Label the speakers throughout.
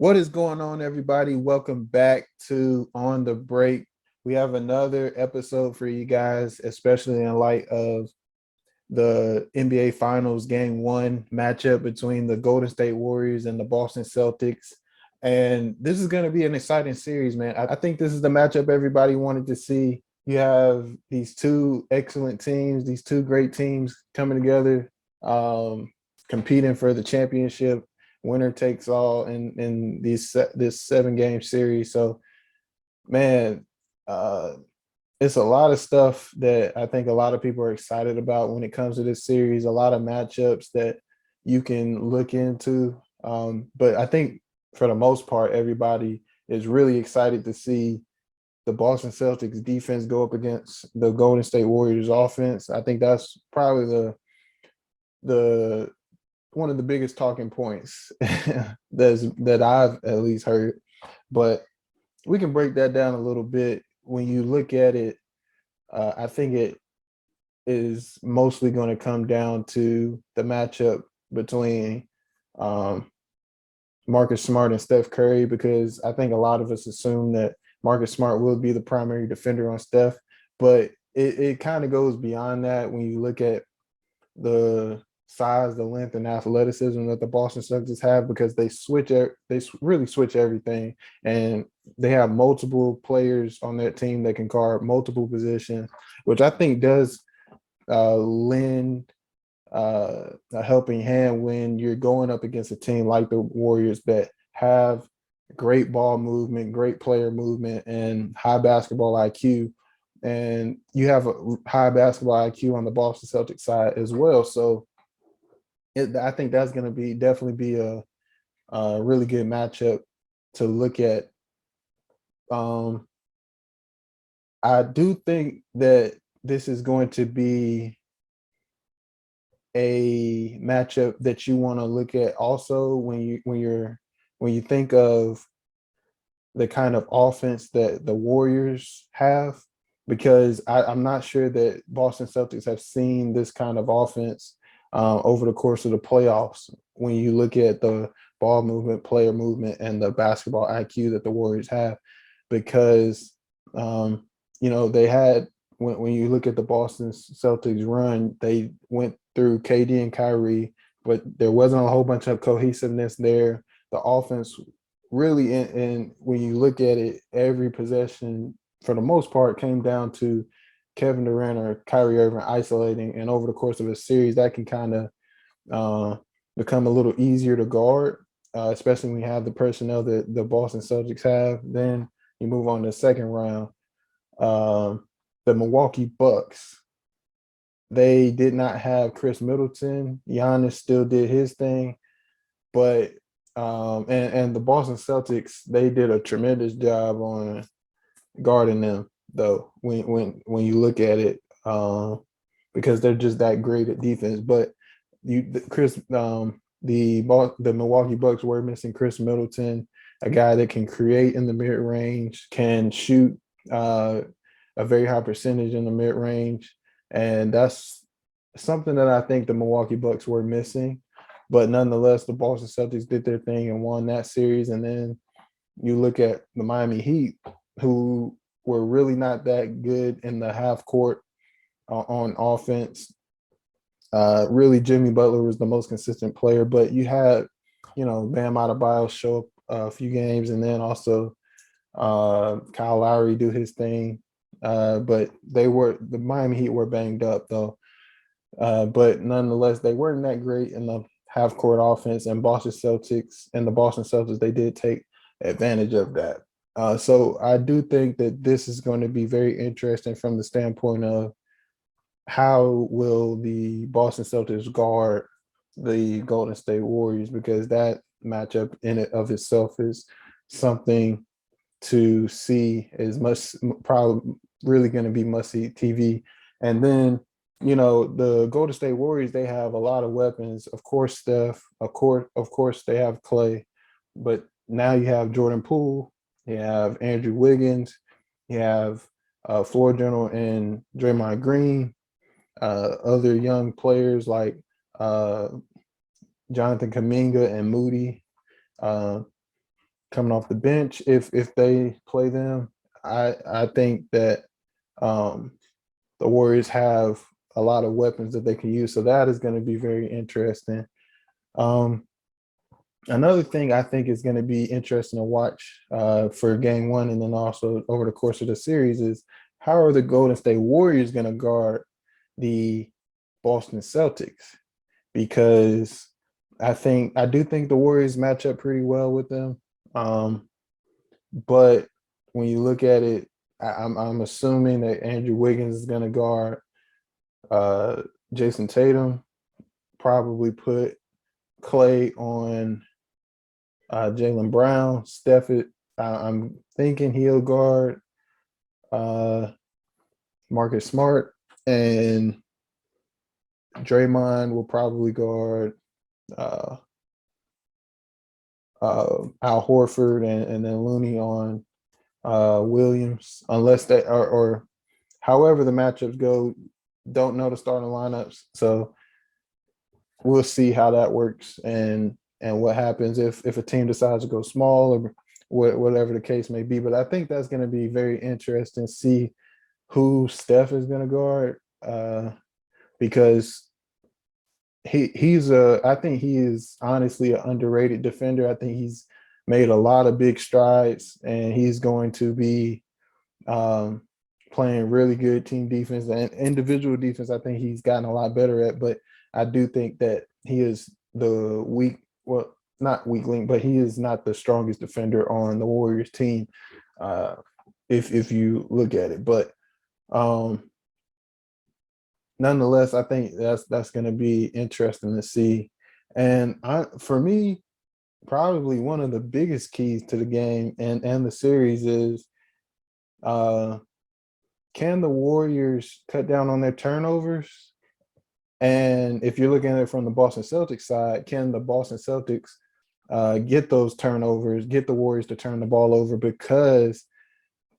Speaker 1: What is going on, everybody? Welcome back to On the Break. We have another episode for you guys, especially in light of the NBA Finals Game 1 matchup between the Golden State Warriors and the Boston Celtics. And this is going to be an exciting series, man. I think this is the matchup everybody wanted to see. You have these two excellent teams, these two great teams coming together, um, competing for the championship. Winner takes all in this 7 game series. So, man, uh, it's a lot of stuff that I think a lot of people are excited about when it comes to this series. A lot of matchups that you can look into, but I think for the most part, everybody is really excited to see the Boston Celtics defense go up against the Golden State Warriors offense. I think that's probably the one of the biggest talking points that I've at least heard. But we can break that down a little bit. When you look at it, I think it is mostly going to come down to the matchup between um, Marcus Smart and Steph Curry, because I think a lot of us assume that Marcus Smart will be the primary defender on Steph, but it kind of goes beyond that when you look at the size, the length, and athleticism that the Boston Celtics have, because they really switch everything, and they have multiple players on that team that can guard multiple positions, which I think does lend a helping hand when you're going up against a team like the Warriors that have great ball movement, great player movement, and high basketball IQ. And you have a high basketball IQ on the Boston Celtics side as well. So I think that's going to be definitely be a really good matchup to look at. Um, I do think that this is going to be a matchup that you want to look at also when you think of the kind of offense that the Warriors have, because I'm not sure that Boston Celtics have seen this kind of offense over the course of the playoffs. When you look at the ball movement, player movement, and the basketball IQ that the Warriors have, because they had when you look at the Boston Celtics run, they went through KD and Kyrie, but there wasn't a whole bunch of cohesiveness there. The offense really, and when you look at it, every possession for the most part came down to Kevin Durant or Kyrie Irving isolating, and over the course of a series, that can kind of become a little easier to guard, especially when you have the personnel that the Boston Celtics have. Then you move on to the second round. The Milwaukee Bucks, they did not have Chris Middleton. Giannis still did his thing, but and the Boston Celtics, they did a tremendous job on guarding them, though, when you look at it, because they're just that great at defense. But the Milwaukee Bucks were missing Chris Middleton, a guy that can create in the mid range, can shoot a very high percentage in the mid range, and that's something that I think the Milwaukee Bucks were missing. But nonetheless, the Boston Celtics did their thing and won that series. And then you look at the Miami Heat, who were really not that good in the half court on offense. Really, Jimmy Butler was the most consistent player, but you had, Bam Adebayo show up a few games, and then also Kyle Lowry do his thing. But the Miami Heat were banged up though. But nonetheless, they weren't that great in the half court offense, and the Boston Celtics, they did take advantage of that. So I do think that this is going to be very interesting from the standpoint of how will the Boston Celtics guard the Golden State Warriors, because that matchup in it of itself is something to see, is much probably really going to be must see TV. And then the Golden State Warriors, they have a lot of weapons. Of course, Steph. Of course, they have Clay, but now you have Jordan Poole. You have Andrew Wiggins. You have floor general and Draymond Green. Other young players like uh, Jonathan Kaminga and Moody. Uh, coming off the bench if they play them. I think that um, the Warriors have a lot of weapons that they can use, so that is going to be very interesting. Um, Another thing I think is going to be interesting to watch for Game One, and then also over the course of the series, is how are the Golden State Warriors going to guard the Boston Celtics? Because I do think the Warriors match up pretty well with them. Um, but when you look at it, I'm assuming that Andrew Wiggins is going to guard uh, Jason Tatum, probably put Clay on Jaylen Brown. I'm thinking he'll guard uh, Marcus Smart, and Draymond will probably guard uh, Al Horford, and then Looney on Williams, unless they or however the matchups go. Don't know the starting lineups, so we'll see how that works and what happens if a team decides to go small or whatever the case may be. But I think that's going to be very interesting to see who Steph is going to guard because I think he is honestly an underrated defender. I think he's made a lot of big strides, and he's going to be um, playing really good team defense and individual defense. I think he's gotten a lot better at, but I do think that he is the well, not weak link, but he is not the strongest defender on the Warriors team. Uh, if you look at it, but um, nonetheless, I think that's going to be interesting to see. And for me, probably one of the biggest keys to the game and the series is uh, can the Warriors cut down on their turnovers? And if you're looking at it from the Boston Celtics side, can the Boston Celtics get those turnovers, get the Warriors to turn the ball over? Because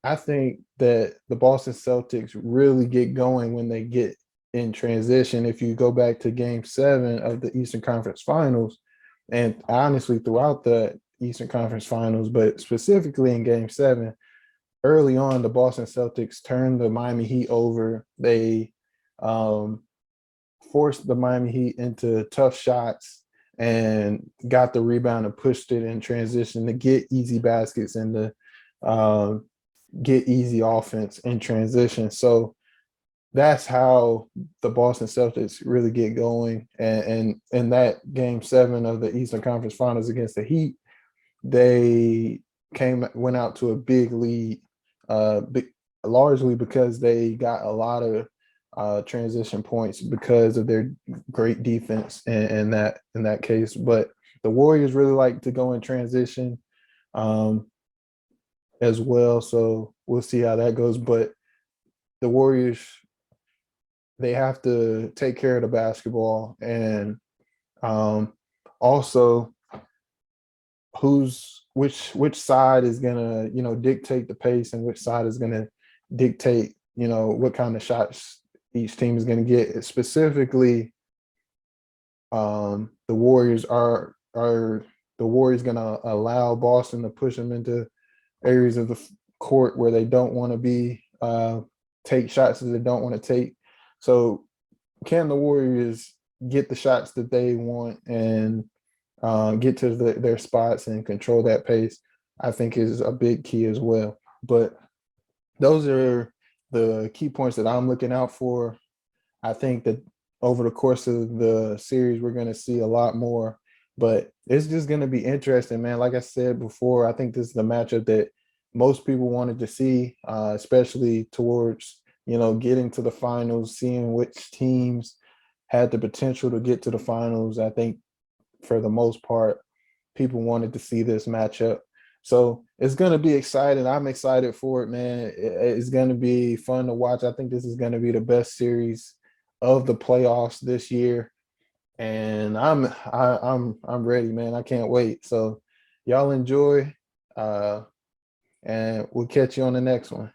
Speaker 1: I think that the Boston Celtics really get going when they get in transition. If you go back to Game 7 of the Eastern Conference Finals, and honestly throughout the Eastern Conference Finals, but specifically in Game 7, early on, the Boston Celtics turned the Miami Heat over. They forced the Miami Heat into tough shots and got the rebound and pushed it in transition to get easy baskets and to get easy offense in transition. So that's how the Boston Celtics really get going. And in that Game 7 of the Eastern Conference Finals against the Heat, they went out to a big lead, largely because they got a lot of transition points because of their great defense in that case. But the Warriors really like to go in transition as well, so we'll see how that goes. But the Warriors, they have to take care of the basketball, and also which side is gonna dictate the pace, and which side is gonna dictate what kind of shots each team is going to get. Specifically, the Warriors are the Warriors going to allow Boston to push them into areas of the court where they don't want to be, take shots that they don't want to take. So can the Warriors get the shots that they want and get to their spots and control that pace? I think is a big key as well. But those are the key points that I'm looking out for. I think that over the course of the series, we're going to see a lot more, but it's just going to be interesting, man. Like I said before, I think this is the matchup that most people wanted to see, especially towards, getting to the finals, seeing which teams had the potential to get to the finals. I think for the most part, people wanted to see this matchup. So it's going to be exciting. I'm excited for it, man. It's going to be fun to watch. I think this is going to be the best series of the playoffs this year, and I'm ready, man. I can't wait. So y'all enjoy, and we'll catch you on the next one.